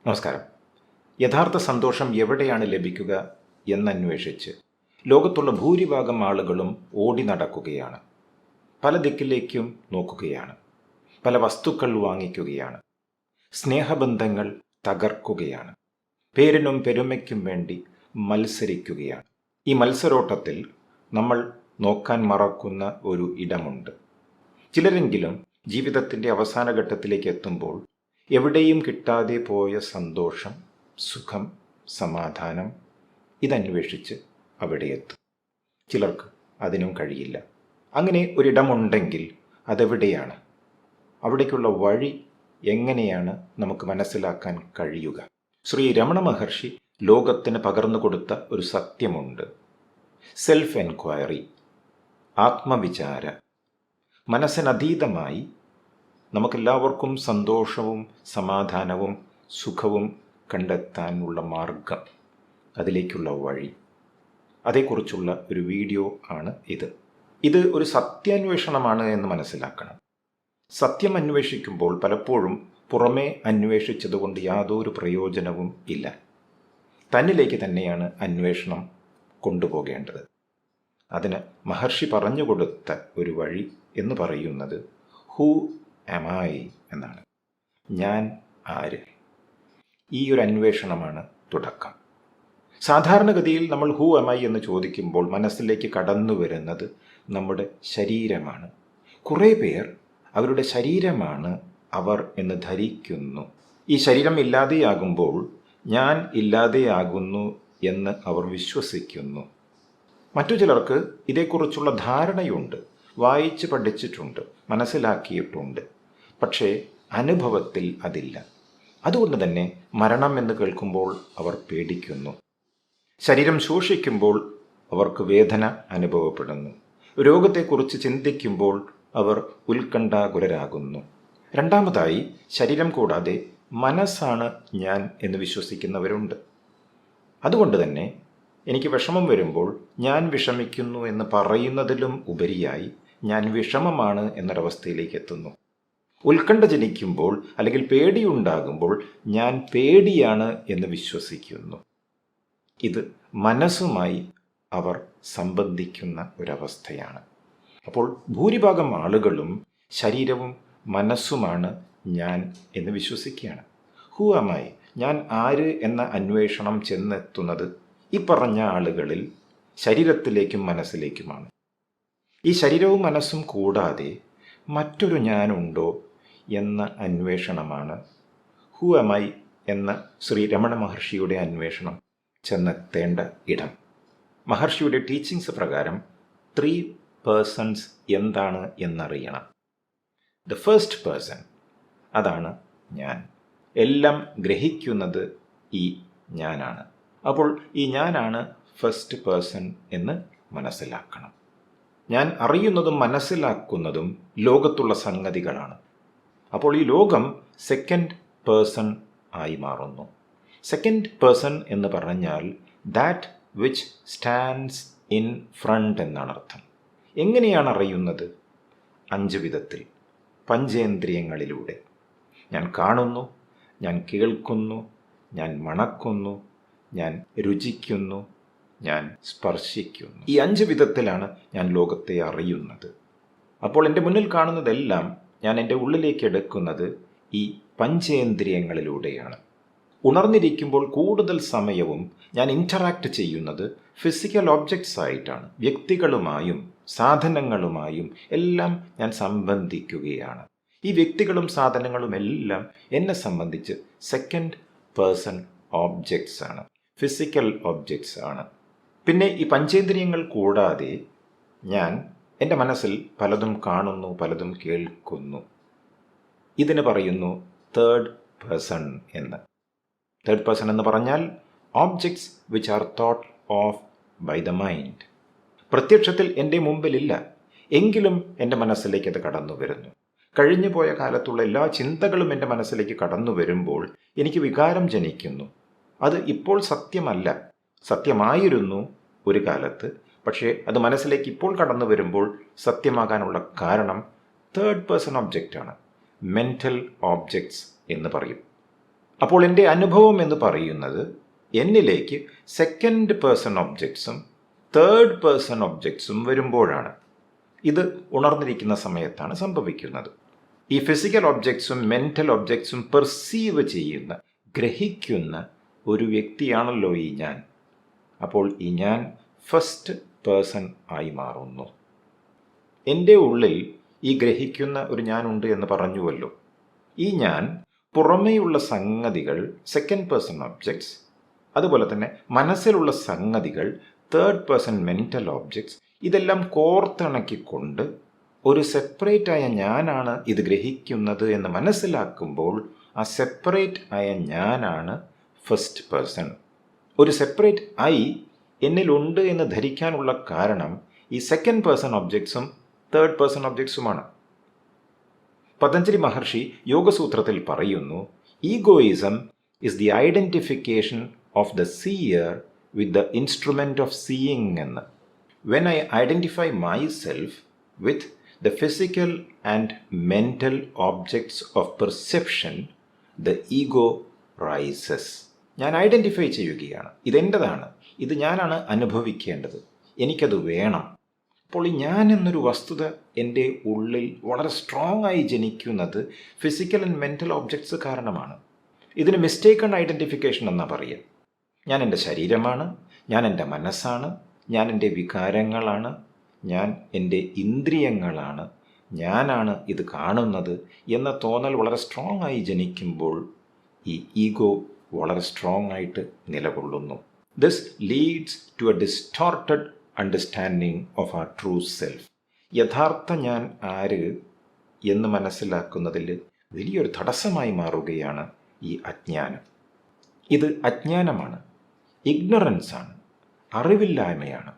നമസ്കാരം. യഥാർത്ഥ സന്തോഷം എവിടെയാണ് ലഭിക്കുക എന്നന്വേഷിച്ച് ലോകത്തുള്ള ഭൂരിഭാഗം ആളുകളും ഓടി നടക്കുകയാണ്. പല ദിക്കിലേക്കും നോക്കുകയാണ്. പല വസ്തുക്കൾ വാങ്ങിക്കുകയാണ്. സ്നേഹബന്ധങ്ങൾ തകർക്കുകയാണ്. പേരിനും പെരുമയ്ക്കും വേണ്ടി മത്സരിക്കുകയാണ്. ഈ മത്സരോട്ടത്തിൽ നമ്മൾ നോക്കാൻ മറക്കുന്ന ഒരു ഇടമുണ്ട്. ചിലരെങ്കിലും ജീവിതത്തിൻ്റെ അവസാന ഘട്ടത്തിലേക്ക് എത്തുമ്പോൾ എവിടെയും കിട്ടാതെ പോയ സന്തോഷം, സുഖം, സമാധാനം ഇതന്വേഷിച്ച് അവിടെ എത്തും. ചിലർക്ക് അതിനും കഴിയില്ല. അങ്ങനെ ഒരിടമുണ്ടെങ്കിൽ അതെവിടെയാണ്? അവിടേക്കുള്ള വഴി എങ്ങനെയാണ് നമുക്ക് മനസ്സിലാക്കാൻ കഴിയുക? ശ്രീ രമണ മഹർഷി ലോകത്തിന് പകർന്നു കൊടുത്ത ഒരു സത്യമുണ്ട്. Self enquiry, ആത്മവിചാര. മനസ്സിനതീതമായി നമുക്കെല്ലാവർക്കും സന്തോഷവും സമാധാനവും സുഖവും കണ്ടെത്താനുള്ള മാർഗം, അതിലേക്കുള്ള വഴി, അതേക്കുറിച്ചുള്ള ഒരു വീഡിയോ ആണ് ഇത്. ഇത് ഒരു സത്യാന്വേഷണമാണ് എന്ന് മനസ്സിലാക്കണം. സത്യം അന്വേഷിക്കുമ്പോൾ പലപ്പോഴും പുറമേ അന്വേഷിച്ചതുകൊണ്ട് യാതൊരു പ്രയോജനവും ഇല്ല. തന്നിലേക്ക് തന്നെയാണ് അന്വേഷണം കൊണ്ടുപോകേണ്ടത്. അതിന് മഹർഷി പറഞ്ഞുകൊടുത്ത ഒരു വഴി എന്ന് പറയുന്നത് ഹൂ am I എന്നാണ്. ഞാൻ ആര്? ഈ ഒരു അന്വേഷണമാണ് തുടക്കം. സാധാരണഗതിയിൽ നമ്മൾ ഹൂ am I എന്ന് ചോദിക്കുമ്പോൾ മനസ്സിലേക്ക് കടന്നു വരുന്നത് നമ്മുടെ ശരീരമാണ്. കുറേ പേർ അവരുടെ ശരീരമാണ് അവർ എന്ന് ധരിക്കുന്നു. ഈ ശരീരം ഇല്ലാതെയാകുമ്പോൾ ഞാൻ ഇല്ലാതെയാകുന്നു എന്ന് അവർ വിശ്വസിക്കുന്നു. മറ്റു ചിലർക്ക് ഇതേക്കുറിച്ചുള്ള ധാരണയുണ്ട്, വായിച്ച് പഠിച്ചിട്ടുണ്ട്, മനസ്സിലാക്കിയിട്ടുണ്ട്. പക്ഷേ അനുഭവത്തിൽ അതില്ല. അതുകൊണ്ട് തന്നെ മരണം എന്ന് കേൾക്കുമ്പോൾ അവർ പേടിക്കുന്നു. ശരീരം ശോഷിക്കുമ്പോൾ അവർക്ക് വേദന അനുഭവപ്പെടുന്നു. രോഗത്തെക്കുറിച്ച് ചിന്തിക്കുമ്പോൾ അവർ ഉത്കണ്ഠാകുലരാകുന്നു. രണ്ടാമതായി, ശരീരം കൂടാതെ മനസ്സാണ് ഞാൻ എന്ന് വിശ്വസിക്കുന്നവരുണ്ട്. അതുകൊണ്ട് തന്നെ എനിക്ക് വിഷമം വരുമ്പോൾ ഞാൻ വിഷമിക്കുന്നു എന്ന് പറയുന്നതിലും ഉപരിയായി ഞാൻ വിഷമമാണ് എന്നൊരവസ്ഥയിലേക്ക് എത്തുന്നു. ഉത്കണ്ഠ ജനിക്കുമ്പോൾ അല്ലെങ്കിൽ പേടിയുണ്ടാകുമ്പോൾ ഞാൻ പേടിയാണ് എന്ന് വിശ്വസിക്കുന്നു. ഇത് മനസ്സുമായി അവർ സംബന്ധിക്കുന്ന ഒരവസ്ഥയാണ്. അപ്പോൾ ഭൂരിഭാഗം ആളുകളും ശരീരവും മനസ്സുമാണ് ഞാൻ എന്ന് വിശ്വസിക്കുകയാണ്. Who am I? ഞാൻ ആര് എന്ന അന്വേഷണം ചെന്നെത്തുന്നത് ഈ പറഞ്ഞ ആളുകളിൽ ശരീരത്തിലേക്കും മനസ്സിലേക്കുമാണ്. ഈ ശരീരവും മനസ്സും കൂടാതെ മറ്റൊരു ഞാനുണ്ടോ എന്ന അന്വേഷണമാണ് ഹൂ am I എന്ന ശ്രീ രമണ മഹർഷിയുടെ അന്വേഷണം ചെന്നെത്തേണ്ട ഇടം. മഹർഷിയുടെ ടീച്ചിങ്സ് പ്രകാരം 3 പേഴ്സൺസ് എന്താണ് എന്നറിയണം. ദ ഫസ്റ്റ് പേഴ്സൺ, അതാണ് ഞാൻ. എല്ലാം ഗ്രഹിക്കുന്നത് ഈ ഞാനാണ്. അപ്പോൾ ഈ ഞാനാണ് ഫസ്റ്റ് പേഴ്സൺ എന്ന് മനസ്സിലാക്കണം. ഞാൻ അറിയുന്നതും മനസ്സിലാക്കുന്നതും ലോകത്തുള്ള സംഗതികളാണ്. അപ്പോൾ ഈ ലോകം സെക്കൻഡ് പേഴ്സൺ ആയി മാറുന്നു. സെക്കൻഡ് പേഴ്സൺ എന്ന് പറഞ്ഞാൽ that which stands in front എന്നാണ് അർത്ഥം. എങ്ങനെയാണ് അറിയുന്നത്? 5 വിധത്തിൽ. പഞ്ചേന്ദ്രിയങ്ങളിലൂടെ. ഞാൻ കാണുന്നു, ഞാൻ കേൾക്കുന്നു, ഞാൻ മണക്കുന്നു, ഞാൻ രുചിക്കുന്നു, ഞാൻ സ്പർശിക്കുന്നു. ഈ 5 വിധത്തിലാണ് ഞാൻ ലോകത്തെ അറിയുന്നത്. അപ്പോൾ എൻ്റെ മുന്നിൽ കാണുന്നതെല്ലാം ഞാൻ എൻ്റെ ഉള്ളിലേക്ക് എടുക്കുന്നത് ഈ പഞ്ചേന്ദ്രിയങ്ങളിലൂടെയാണ്. ഉണർന്നിരിക്കുമ്പോൾ കൂടുതൽ സമയവും ഞാൻ ഇൻറ്ററാക്ട് ചെയ്യുന്നത് ഫിസിക്കൽ ഒബ്ജക്ട്സ് ആയിട്ടാണ്. വ്യക്തികളുമായും സാധനങ്ങളുമായും എല്ലാം ഞാൻ സംബന്ധിക്കുകയാണ്. ഈ വ്യക്തികളും സാധനങ്ങളും എല്ലാം എന്നെ സംബന്ധിച്ച് സെക്കൻഡ് പേഴ്സൺ ഓബ്ജക്ട്സ് ആണ്, ഫിസിക്കൽ ഒബ്ജക്ട്സ് ആണ്. പിന്നെ ഈ പഞ്ചേന്ദ്രിയങ്ങൾ കൂടാതെ ഞാൻ എൻ്റെ മനസ്സിൽ പലതും കാണുന്നു, പലതും കേൾക്കുന്നു. ഇതിന് പറയുന്നു തേർഡ് പേഴ്സൺ എന്ന്. തേർഡ് പേഴ്സൺ എന്ന് പറഞ്ഞാൽ objects which are thought of by the mind. പ്രത്യക്ഷത്തിൽ എൻ്റെ മുമ്പിലില്ല, എങ്കിലും എൻ്റെ മനസ്സിലേക്ക് അത് കടന്നു വരുന്നു. കഴിഞ്ഞു പോയ കാലത്തുള്ള എല്ലാ ചിന്തകളും എൻ്റെ മനസ്സിലേക്ക് കടന്നു വരുമ്പോൾ എനിക്ക് വികാരം ജനിക്കുന്നു. അത് ഇപ്പോൾ സത്യമല്ല, സത്യമായിരുന്നു ഒരു കാലത്ത്. പക്ഷേ അത് മനസ്സിലേക്ക് ഇപ്പോൾ കടന്നു വരുമ്പോൾ സത്യമാകാനുള്ള കാരണം തേർഡ് പേഴ്സൺ ഒബ്ജക്റ്റാണ്. മെൻ്റൽ ഓബ്ജക്ട്സ് എന്ന് പറയും. അപ്പോൾ എൻ്റെ അനുഭവം എന്ന് പറയുന്നത് എന്നിലേക്ക് സെക്കൻഡ് പേഴ്സൺ ഒബ്ജക്ട്സും തേർഡ് പേഴ്സൺ ഒബ്ജക്ട്സും വരുമ്പോഴാണ്. ഇത് ഉണർന്നിരിക്കുന്ന സമയത്താണ് സംഭവിക്കുന്നത്. ഈ ഫിസിക്കൽ ഒബ്ജക്ട്സും മെൻ്റൽ ഒബ്ജക്ട്സും പെർസീവ് ചെയ്യുന്ന, ഗ്രഹിക്കുന്ന ഒരു വ്യക്തിയാണല്ലോ ഈ ഞാൻ. അപ്പോൾ ഈ ഞാൻ ഫസ്റ്റ് പേഴ്സൺ ആയി മാറുന്നു. എൻ്റെ ഉള്ളിൽ ഈ ഗ്രഹിക്കുന്ന ഒരു ഞാനുണ്ട് എന്ന് പറഞ്ഞുവല്ലോ. ഈ ഞാൻ പുറമേയുള്ള സംഗതികൾ സെക്കൻഡ് പേഴ്സൺ ഒബ്ജക്ട്സ്, അതുപോലെ തന്നെ മനസ്സിലുള്ള സംഗതികൾ തേർഡ് പേഴ്സൺ മെൻ്റൽ ഒബ്ജക്ട്സ്, ഇതെല്ലാം കോർത്തിണക്കിക്കൊണ്ട് ഒരു സെപ്പറേറ്റായ ഞാനാണ് ഇത് ഗ്രഹിക്കുന്നത് എന്ന് മനസ്സിലാക്കുമ്പോൾ ആ സെപ്പറേറ്റ് ആയ ഞാനാണ് ഫസ്റ്റ് പേഴ്സൺ. ഒരു സെപ്പറേറ്റ് ഐ എന്നിലുണ്ട് എന്ന് ധരിക്കാനുള്ള കാരണം ഈ സെക്കൻഡ് പേഴ്സൺ ഒബ്ജക്ട്സും തേർഡ് പേഴ്സൺ ഒബ്ജക്ട്സുമാണ്. പതഞ്ജലി മഹർഷി യോഗസൂത്രത്തിൽ പറയുന്നു, egoism is the identification of the seer with the instrument of seeing എന്ന്. When I identify myself with the physical and mental objects of perception, the ego rises. ഞാൻ identify ചെയ്യുകയാണ്, ഇതെൻ്റെതാണ്, ഇത് ഞാനാണ് അനുഭവിക്കേണ്ടത്, എനിക്കത് വേണം. അപ്പോൾ ഈ ഞാൻ എന്നൊരു വസ്തുത എൻ്റെ ഉള്ളിൽ വളരെ സ്ട്രോങ് ആയി ജനിക്കുന്നത് ഫിസിക്കൽ ആൻഡ് മെൻ്റൽ ഒബ്ജക്ട്സ് കാരണമാണ്. ഇതിന് മിസ്റ്റേക്കൺ ഐഡൻറ്റിഫിക്കേഷൻ എന്നാണ് പറയുക. ഞാൻ എൻ്റെ ശരീരമാണ്, ഞാൻ എൻ്റെ മനസ്സാണ്, ഞാൻ എൻ്റെ വികാരങ്ങളാണ്, ഞാൻ എൻ്റെ ഇന്ദ്രിയങ്ങളാണ്, ഞാനാണ് ഇത് കാണുന്നത് എന്ന തോന്നൽ വളരെ സ്ട്രോങ് ആയി ജനിക്കുമ്പോൾ ഈ ഈഗോ വളരെ സ്ട്രോങ് ആയിട്ട് നിലകൊള്ളുന്നു. This leads to a distorted understanding of our true self. യഥാർത്ഥ ഞാൻ ആര് എന്ന് മനസ്സിലാക്കുന്നതിൽ വലിയൊരു തടസ്സമായി മാറുകയാണ് ഈ അജ്ഞാനം. ഇത് അജ്ഞാനമാണ്, ഇഗ്നറൻസാണ്, അറിവില്ലായ്മയാണ്.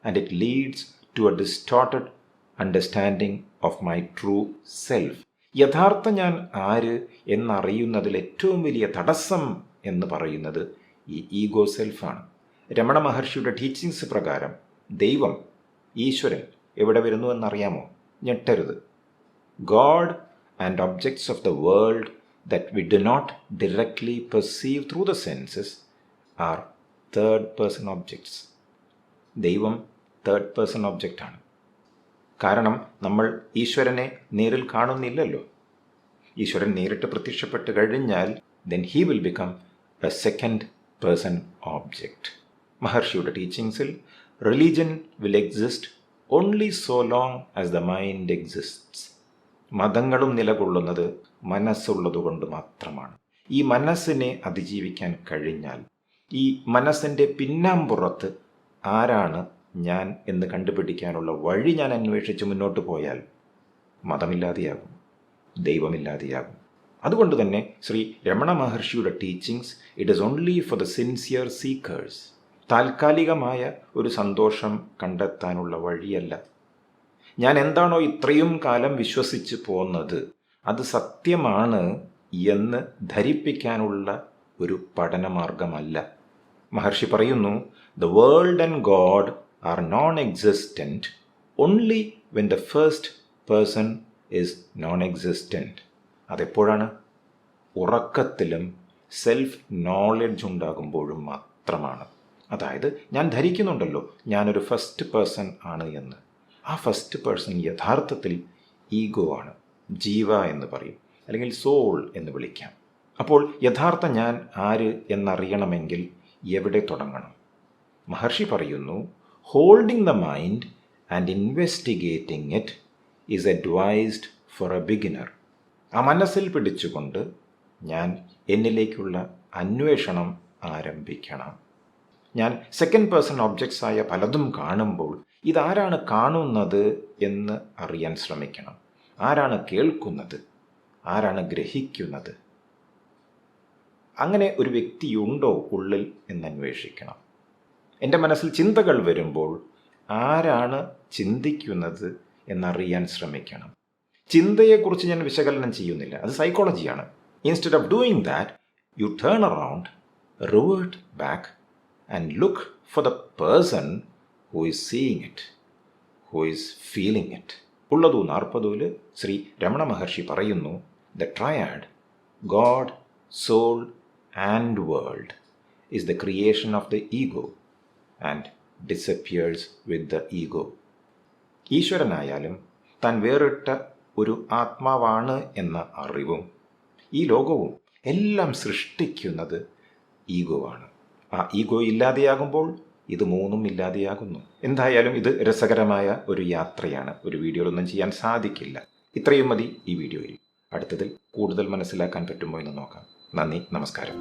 And it leads to a distorted understanding of my true self. യഥാർത്ഥ ഞാൻ ആര് എന്നറിയുന്നതിൽ ഏറ്റവും വലിയ തടസ്സം എന്ന് പറയുന്നത് ഈ ഈഗോ സെൽഫാണ്. രമണ മഹർഷിയുടെ ടീച്ചിങ്സ് പ്രകാരം ദൈവം, ഈശ്വരൻ എവിടെ വരുന്നു എന്നറിയാമോ? ഞെട്ടരുത്. God and objects of the world that we do not directly perceive through the senses are third person objects. ദൈവം തേർഡ് പേഴ്സൺ ഒബ്ജക്റ്റാണ്. കാരണം നമ്മൾ ഈശ്വരനെ നേരിൽ കാണുന്നില്ലല്ലോ. ഈശ്വരൻ നേരിട്ട് പ്രത്യക്ഷപ്പെട്ട് കഴിഞ്ഞാൽ then he will become a second person object. മഹർഷിയുടെ ടീച്ചിങ്സിൽ religion will exist only so long as the mind exists. മതങ്ങളും നിലകൊള്ളുന്നത് മനസ്സുള്ളതുകൊണ്ട് മാത്രമാണ്. ഈ മനസ്സിനെ അതിജീവിക്കാൻ കഴിഞ്ഞാൽ, ഈ മനസ്സിൻ്റെ പിന്നാമ്പുറത്ത് ആരാണ് ഞാൻ എന്ന് കണ്ടുപിടിക്കാനുള്ള വഴി ഞാൻ അന്വേഷിച്ച് മുന്നോട്ട് പോയാൽ മതമില്ലാതെയാകും, ദൈവമില്ലാതെയാകും. അതുകൊണ്ട് തന്നെ ശ്രീ രമണ മഹർഷിയുടെ teachings it is only for the sincere seekers. താൽക്കാലികമായ ഒരു സന്തോഷം കണ്ടെത്താനുള്ള വഴിയല്ല. ഞാൻ എന്താണോ ഇത്രയും കാലം വിശ്വസിച്ച് പോന്നത് അത് സത്യമാണ് എന്ന് ധരിപ്പിക്കാനുള്ള ഒരു പഠനമാർഗമല്ല. മഹർഷി പറയുന്നു, the world and God are non-existent only when the first person is non-existent. അതെപ്പോഴാണ്? ഉറക്കത്തിലും സെൽഫ് നോളജ് ഉണ്ടാകുമ്പോഴും മാത്രമാണ്. അതായത് ഞാൻ ധരിക്കുന്നുണ്ടല്ലോ ഞാനൊരു ഫസ്റ്റ് പേഴ്സൺ ആണ് എന്ന്. ആ ഫസ്റ്റ് പേഴ്സൺ യഥാർത്ഥത്തിൽ ഈഗോ ആണ്, ജീവ എന്ന് പറയും, അല്ലെങ്കിൽ സോൾ എന്ന് വിളിക്കാം. അപ്പോൾ യഥാർത്ഥ ഞാൻ ആര് എന്നറിയണമെങ്കിൽ എവിടെ തുടങ്ങണം? മഹർഷി പറയുന്നു, holding the mind and investigating it is advised for a beginner. ആ മനസ്സിൽ പിടിച്ചുകൊണ്ട് ഞാൻ എന്നിലേക്കുള്ള അന്വേഷണം ആരംഭിക്കണം. ഞാൻ സെക്കൻഡ് പേഴ്സൺ ഒബ്ജക്ട്സ് ആയ പലതും കാണുമ്പോൾ ഇതാരാണ് കാണുന്നത് എന്ന് അറിയാൻ ശ്രമിക്കണം. ആരാണ് കേൾക്കുന്നത്? ആരാണ് ഗ്രഹിക്കുന്നത്? അങ്ങനെ ഒരു വ്യക്തിയുണ്ടോ ഉള്ളിൽ എന്നന്വേഷിക്കണം. എൻ്റെ മനസ്സിൽ ചിന്തകൾ വരുമ്പോൾ ആരാണ് ചിന്തിക്കുന്നത് എന്നറിയാൻ ശ്രമിക്കണം. ചിന്തയെക്കുറിച്ച് ഞാൻ വിശകലനം ചെയ്യുന്നില്ല, അത് സൈക്കോളജിയാണ്. Instead of doing that you turn around, revert back and look for the person who is seeing it, who is feeling it. ഉള്ളതു 40 ശ്രീ രമണ മഹർഷി പറയുന്നു, the triad God, soul and world is the creation of the ego and disappears with the ego. ഈശ്വരനായാലും താൻ വേറിട്ട ഒരു ആത്മാവാണ് എന്ന അറിവും ഈ ലോകവും എല്ലാം സൃഷ്ടിക്കുന്നത് ഈഗോ ആണ്. ആ ഈഗോ ഇല്ലാതെയാകുമ്പോൾ ഇത് മൂന്നും ഇല്ലാതെയാകുന്നു. എന്തായാലും ഇത് രസകരമായ ഒരു യാത്രയാണ്. ഒരു വീഡിയോയിലൊന്നും ചെയ്യാൻ സാധിക്കില്ല. ഇത്രയും മതി ഈ വീഡിയോയിൽ. അടുത്തതിൽ കൂടുതൽ മനസ്സിലാക്കാൻ പറ്റുമോ എന്ന് നോക്കാം. നന്ദി, നമസ്കാരം.